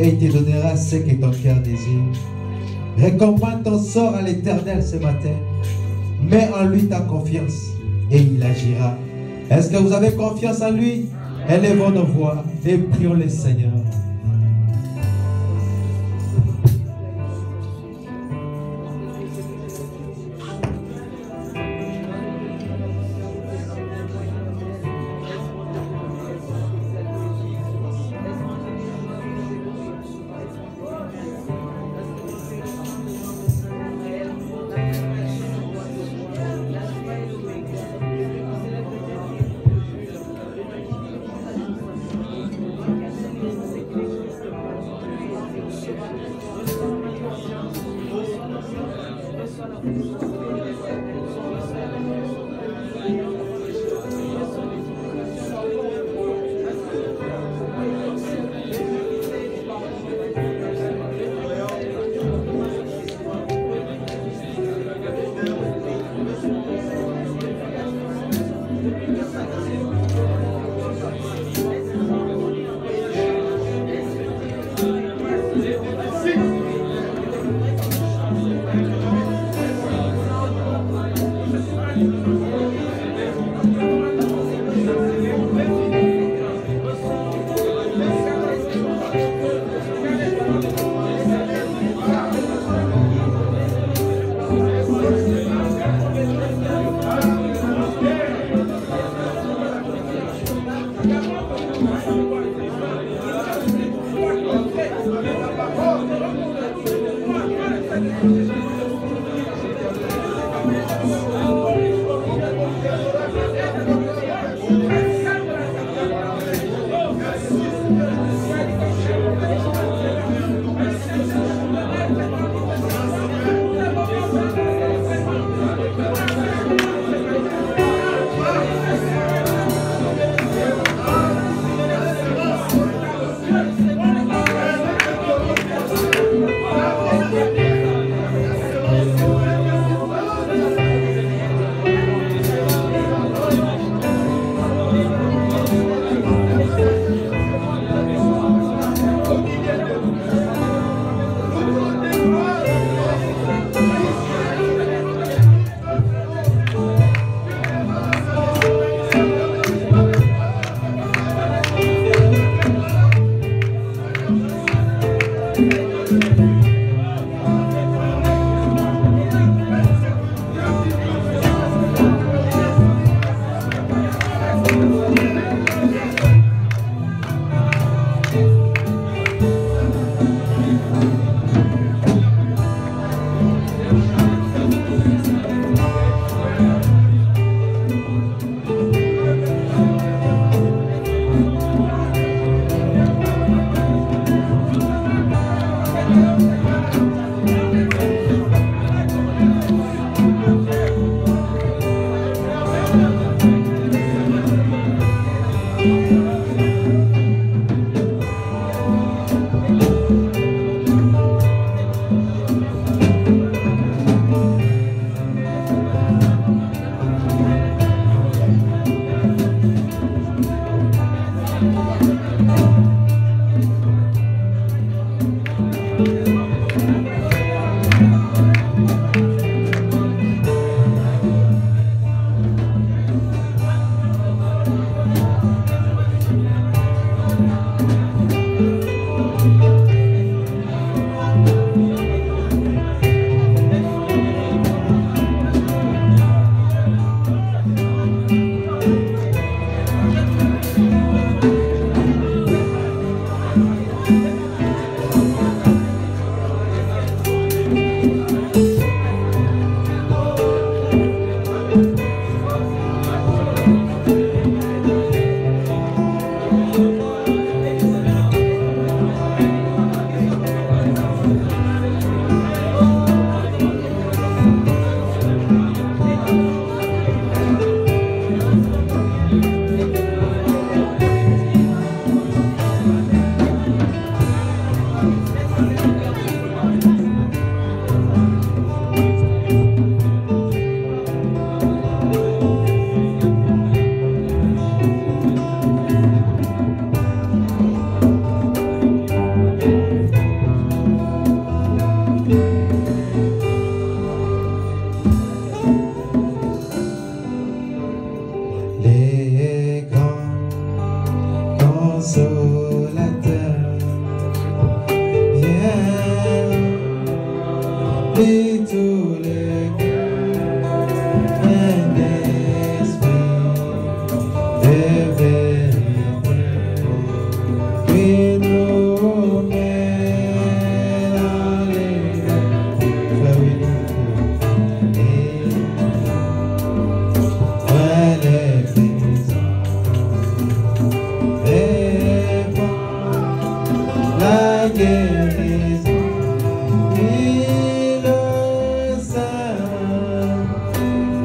Et il te donnera ce que ton cœur désire. Recommande ton sort à l'Éternel ce matin. Mets en lui ta confiance et il agira. Est-ce que vous avez confiance en lui? Élevons nos voix et prions le Seigneur.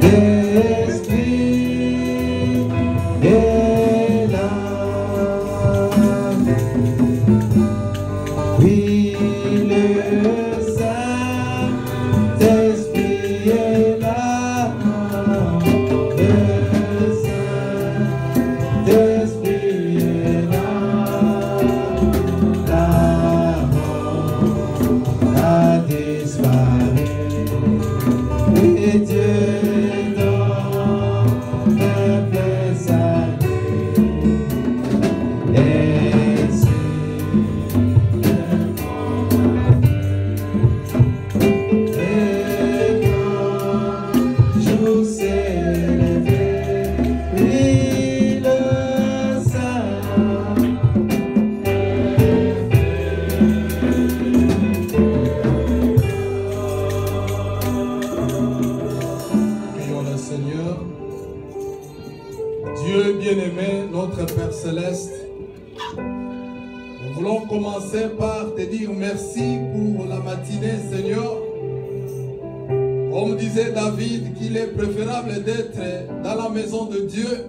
L'Esprit est là. Oui, le Saint-Esprit est là. Le Saint-Esprit est là. La mort a disparu. Et Dieu donne un salut. Dieu bien-aimé, notre Père Céleste, nous voulons commencer par te dire merci pour la matinée, Seigneur. Comme disait David, qu'il est préférable d'être dans la maison de Dieu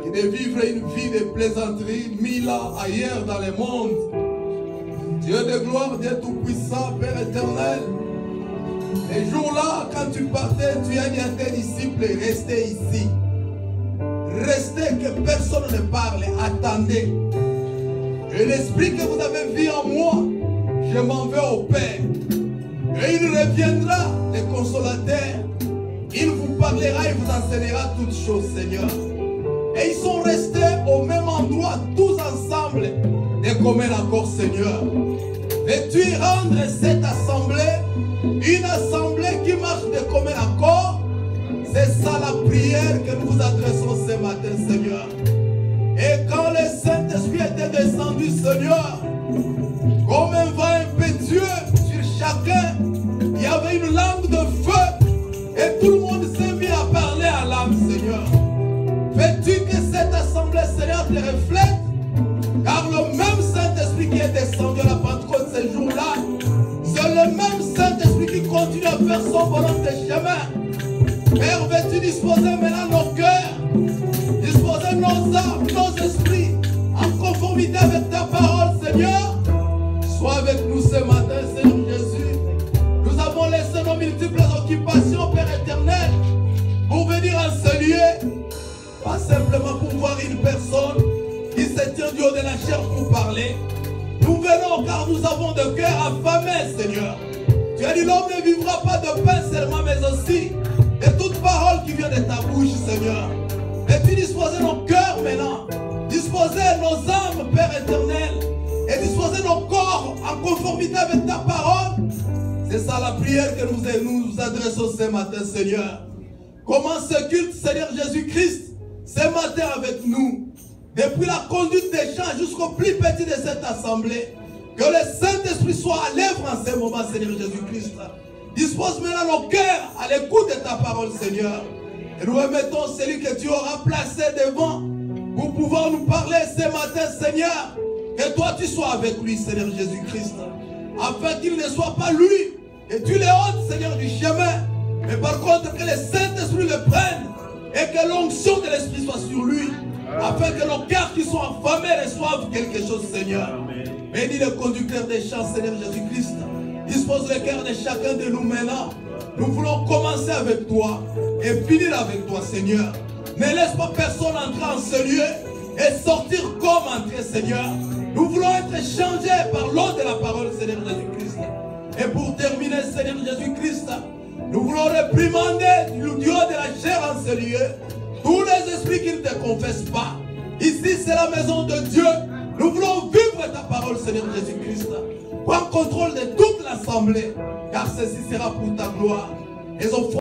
que de vivre une vie de plaisanterie 1000 ans ailleurs dans le monde. Dieu de gloire, Dieu tout-puissant, Père éternel. Les jours-là, quand tu partais, tu as dit à tes disciples, restez ici. Restez, que personne ne parle, attendez. Et l'esprit que vous avez vu en moi, je m'en vais au Père. Et il reviendra, le consolateur. Il vous parlera, il vous enseignera toutes choses, Seigneur. Et ils sont restés au même endroit, tous ensemble, de commun accord, Seigneur. Veux-tu rendre cette assemblée une assemblée qui marche de commun accord? C'est ça la prière que nous vous adressons ce matin, Seigneur. Et quand le Saint-Esprit était descendu, Seigneur, comme un vent impétueux sur chacun, il y avait une langue de feu et tout le monde s'est mis à parler à l'âme, Seigneur. Veux-tu que cette assemblée, Seigneur, te reflète? Car le même Saint-Esprit qui est descendu à la Pentecôte ces jours-là, c'est le même Saint-Esprit qui continue à faire son volonté de chemin. Père, veux-tu disposer maintenant nos cœurs, disposer nos âmes, nos esprits, en conformité avec ta parole, Seigneur? Sois avec nous ce matin, Seigneur Jésus. Nous avons laissé nos multiples occupations, Père éternel, pour venir en ce lieu, pas simplement pour voir une personne qui se tient du haut de la chair pour parler. Nous venons car nous avons de cœur affamé, Seigneur. Tu as dit l'homme ne vivra pas de pain seulement, mais aussi de toute parole qui vient de ta bouche, Seigneur. Et tu disposer nos cœurs maintenant, disposer nos âmes, Père éternel, et disposer nos corps en conformité avec ta parole. C'est ça la prière que nous adressons ce matin, Seigneur. Commence ce culte, Seigneur Jésus-Christ, ce matin avec nous. Depuis la conduite des chants jusqu'au plus petit de cette assemblée. Que le Saint-Esprit soit à l'œuvre en ce moment, Seigneur Jésus-Christ. Dispose maintenant nos cœurs à l'écoute de ta parole, Seigneur. Et nous remettons celui que tu auras placé devant pour pouvoir nous parler ce matin, Seigneur. Que toi tu sois avec lui, Seigneur Jésus-Christ. Afin qu'il ne soit pas lui, que tu le ôtes, Seigneur, du chemin. Mais par contre, que le Saint-Esprit le prenne et que l'onction de l'Esprit soit sur lui. Afin que nos cœurs qui sont affamés reçoivent quelque chose, Seigneur. Bénis le conducteur des chants, Seigneur Jésus-Christ. Dispose le cœur de chacun de nous maintenant. Nous voulons commencer avec toi et finir avec toi, Seigneur. Ne laisse pas personne entrer en ce lieu et sortir comme entrer, Seigneur. Nous voulons être changés par l'eau de la parole, Seigneur Jésus-Christ. Et pour terminer, Seigneur Jésus-Christ, nous voulons réprimander du haut de la chair en ce lieu tous les esprits qui ne te confessent pas. Ici, c'est la maison de Dieu. Nous voulons vivre ta parole, Seigneur Jésus-Christ. Prends contrôle de toute l'assemblée, car ceci sera pour ta gloire.